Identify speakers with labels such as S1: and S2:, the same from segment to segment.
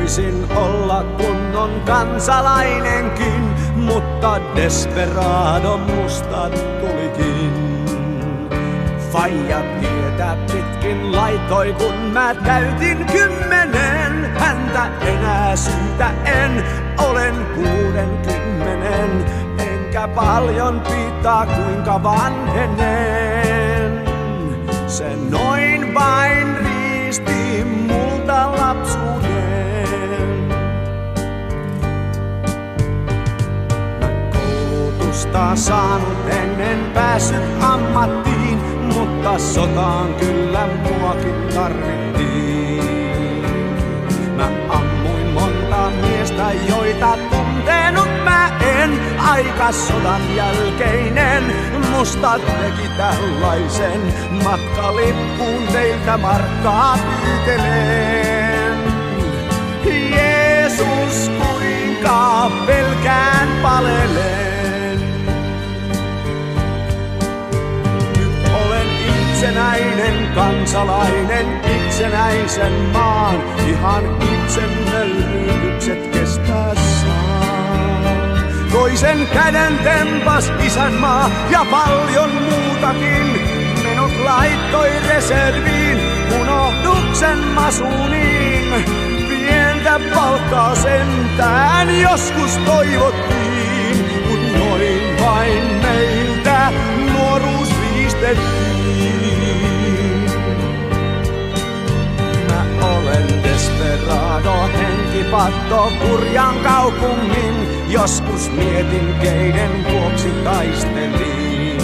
S1: voisin olla kunnon kansalainenkin, mutta desperado musta tulikin. Faija tietä pitkin laitoi, kun mä täytin 10. Häntä enää syytä en, olen 60. Enkä paljon pitää kuinka vanhenen. Se noin vain riisti multa lapsuuden. Mä koulutusta saanut ennen päässyt ammattiin, mutta sotaan kyllä muakin tarvittiin. Mä ammuin monta miestä, joita tuntenut mä en. Aika sodan jälkeinen musta teki tällaisen. Matkalippuun teiltä markkaa pyytelen. Jeesus, kuinka pelkään palelen. Nyt olen itsenäinen kansalainen, itsenäisen maan. Ihan itse nöyryytykset kestää saa. Toisen käden tempas isänmaa ja paljon muutakin. Minut laittoi reserviin, unohduksen masuuniin. Pientä palkkaa sentään joskus toivottiin, kun noin vain meiltä nuoruus riistettiin. Mä olen desperado, henkipatto, kurjan kaupungin. Joskus mietin, keiden vuoksi taistelin.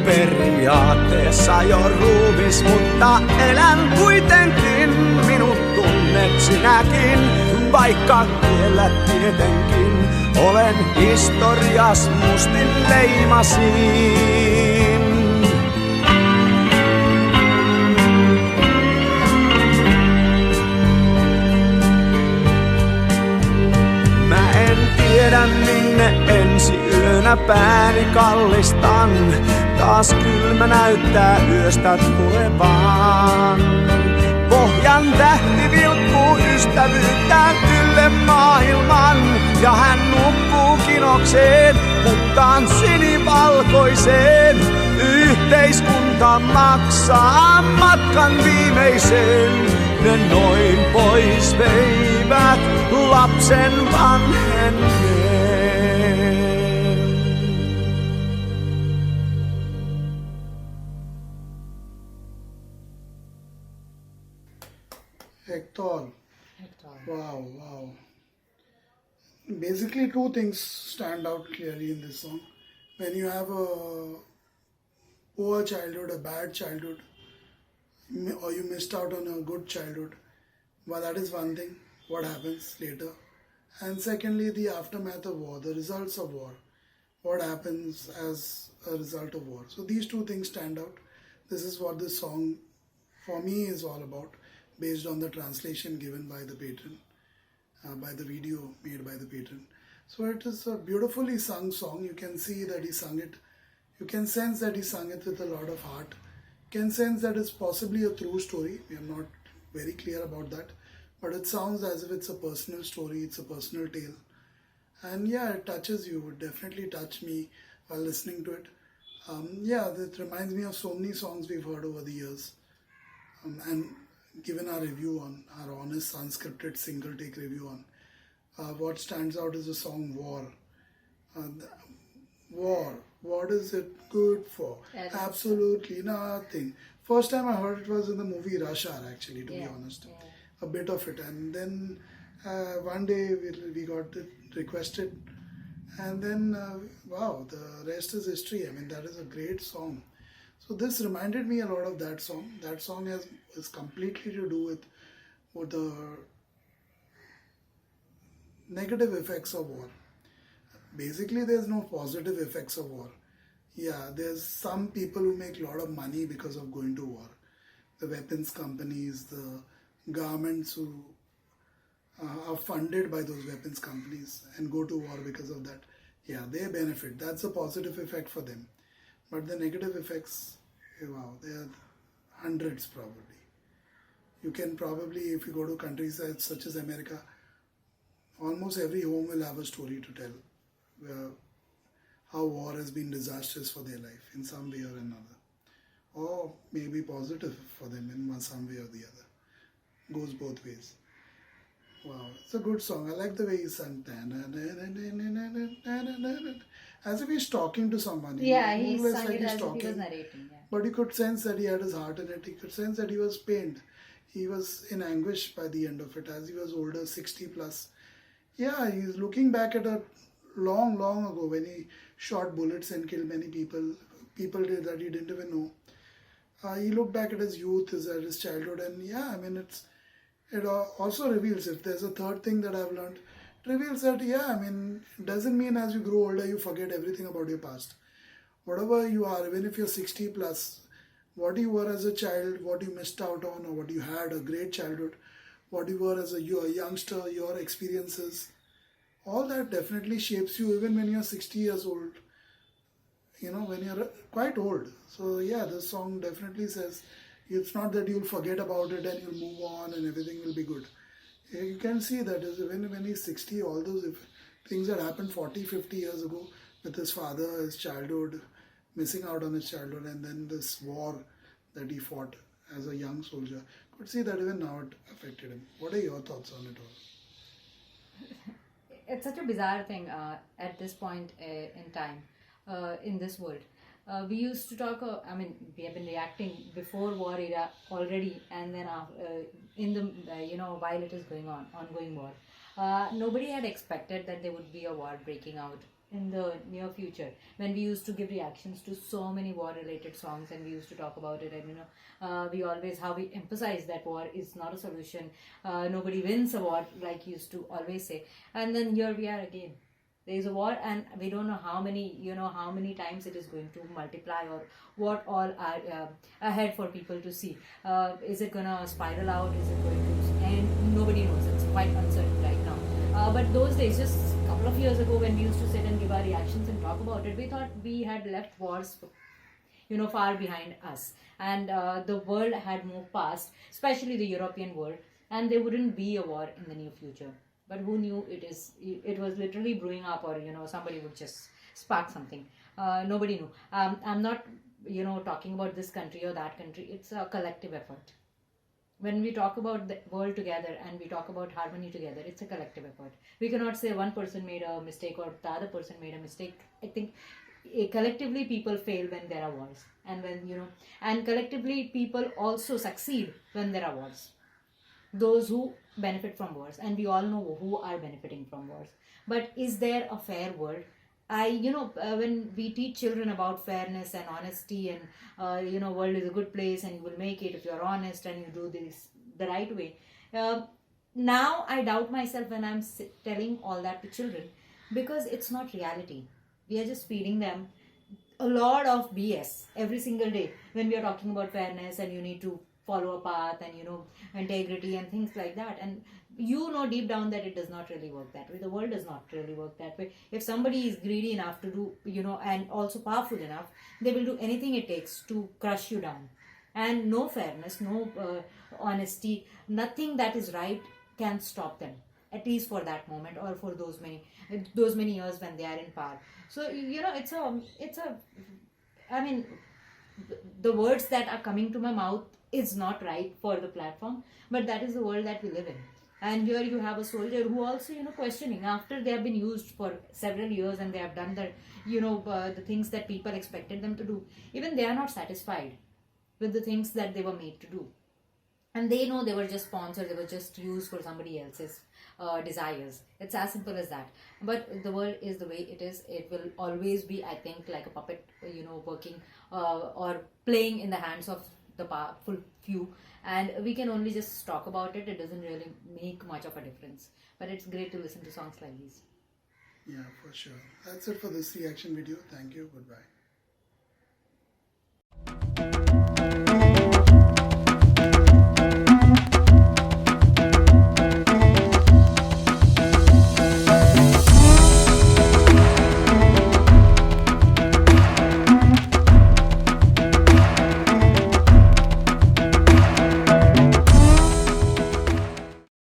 S1: Periaatteessa jo ruumis, mutta elän kuitenkin. Minut tunnet sinäkin, vaikka kiellät tietenkin. Olen historias mustin leimasin. Tiedän minne ensi yönä pääni kallistan. Taas kylmä näyttää yöstä tulevaan. Pohjan tähti vilkkuu ystävyyttään ylle maailman. Ja hän nukkuu kinokseen, puhtaan sinivalkoiseen. Yhteiskunta maksaa matkan viimeisen. Ne noin pois veivät lapsen vanhenneen.
S2: HECTOR. Wow. Basically, two things stand out clearly in this song. When you have a poor childhood, a bad childhood, or you missed out on a good childhood, well, that is one thing, what happens later. And secondly, the aftermath of war, the results of war, what happens as a result of war. So these two things stand out. This is what this song for me is all about, based on the translation given by the patron, by the video made by the patron. So it is a beautifully sung song. You can see that he sung it. You can sense that he sung it with a lot of heart. You can sense that it's possibly a true story. We are not very clear about that. But it sounds as if it's a personal story, it's a personal tale. And yeah, it touches you. It definitely touched me while listening to it. That reminds me of so many songs we've heard over the years. And given our review on, our honest, unscripted, single-take review on, what stands out is the song War. War. What is it good for? Absolutely nothing. First time I heard it was in the movie Rush Hour, actually, to be honest. Yeah. A bit of it. And then one day we got it requested. And then, wow, the rest is history. I mean, that is a great song. So this reminded me a lot of that song. That song is completely to do with the negative effects of war. Basically, there's no positive effects of war. Yeah, there's some people who make a lot of money because of going to war. The weapons companies, the governments who are funded by those weapons companies and go to war because of that. Yeah, they benefit. That's a positive effect for them. But the negative effects, wow, they are hundreds probably. You can probably, if you go to countries such as America, almost every home will have a story to tell how war has been disastrous for their life in some way or another, or maybe positive for them in some way or the other. Goes both ways. Wow, it's a good song. I like the way he sang. As if he's talking to someone.
S3: Yeah, he
S2: more or less
S3: sang
S2: like
S3: it
S2: he's
S3: as if he
S2: talking.
S3: was narrating. Yeah.
S2: But you could sense that he had his heart in it. You could sense that he was pained. He was in anguish by the end of it as he was older, 60 plus. Yeah, he's looking back at a long, long ago when he shot bullets and killed many people that he didn't even know. He looked back at his youth, at his childhood, and yeah, I mean, it also reveals, if there's a third thing that I've learned, it reveals that, yeah, I mean, it doesn't mean as you grow older you forget everything about your past. Whatever you are, even if you're 60 plus, what you were as a child, what you missed out on, or what you had, a great childhood, what you were as a youngster, your experiences, all that definitely shapes you even when you're 60 years old, when you're quite old. So yeah, this song definitely says it's not that you'll forget about it and you'll move on and everything will be good. You can see that even when he's 60, all those things that happened 40, 50 years ago with his father, his childhood, missing out on his childhood, and then this war that he fought as a young soldier, could see that even now it affected him. What are your thoughts on it all?
S3: It's such a bizarre thing at this point in time in this world. We used to talk, we have been reacting before war era already, and then in the, while it is going on, ongoing war. Nobody had expected that there would be a war breaking out in the near future, when we used to give reactions to so many war related songs and we used to talk about it, and we always, how we emphasize that war is not a solution, nobody wins a war, like you used to always say. And then here we are again. There is a war, and we don't know how many times it is going to multiply, or what all are ahead for people to see. Is it gonna spiral out? Is it going to end? Nobody knows. It's quite uncertain right now. But those days, just a couple of years ago, when we used to sit and give our reactions and talk about it, we thought we had left wars, far behind us, and the world had moved past, especially the European world, and there wouldn't be a war in the near future. But who knew it was literally brewing up, or somebody would just spark something. Nobody knew. I'm not talking about this country or that country. It's a collective effort. When we talk about the world together and we talk about harmony together, it's a collective effort. We cannot say one person made a mistake or the other person made a mistake. I think collectively people fail when there are wars, and and collectively people also succeed when there are wars. Those who benefit from wars, and we all know who are benefiting from wars. But is there a fair world? When we teach children about fairness and honesty, and world is a good place and you will make it if you're honest and you do this the right way. Now I doubt myself when I'm telling all that to children, because it's not reality. We are just feeding them a lot of BS every single day when we are talking about fairness and you need to follow a path and integrity and things like that, and deep down that it does not really work that way. The world does not really work that way. If somebody is greedy enough to do and also powerful enough, they will do anything it takes to crush you down. And no fairness, no honesty, nothing that is right can stop them, at least for that moment, or for those many years when they are in power. So the words that are coming to my mouth is not right for the platform, but that is the world that we live in. And here you have a soldier who also questioning, after they have been used for several years and they have done the things that people expected them to do. Even they are not satisfied with the things that they were made to do, and they know they were just sponsored, they were just used for somebody else's desires. It's as simple as that. But the world is the way it is. It will always be, I think, like a puppet, working or playing in the hands of the powerful few, and we can only just talk about it. It doesn't really make much of a difference, but it's great to listen to songs like these.
S2: Yeah, for sure. That's it for this reaction video. Thank you. Goodbye.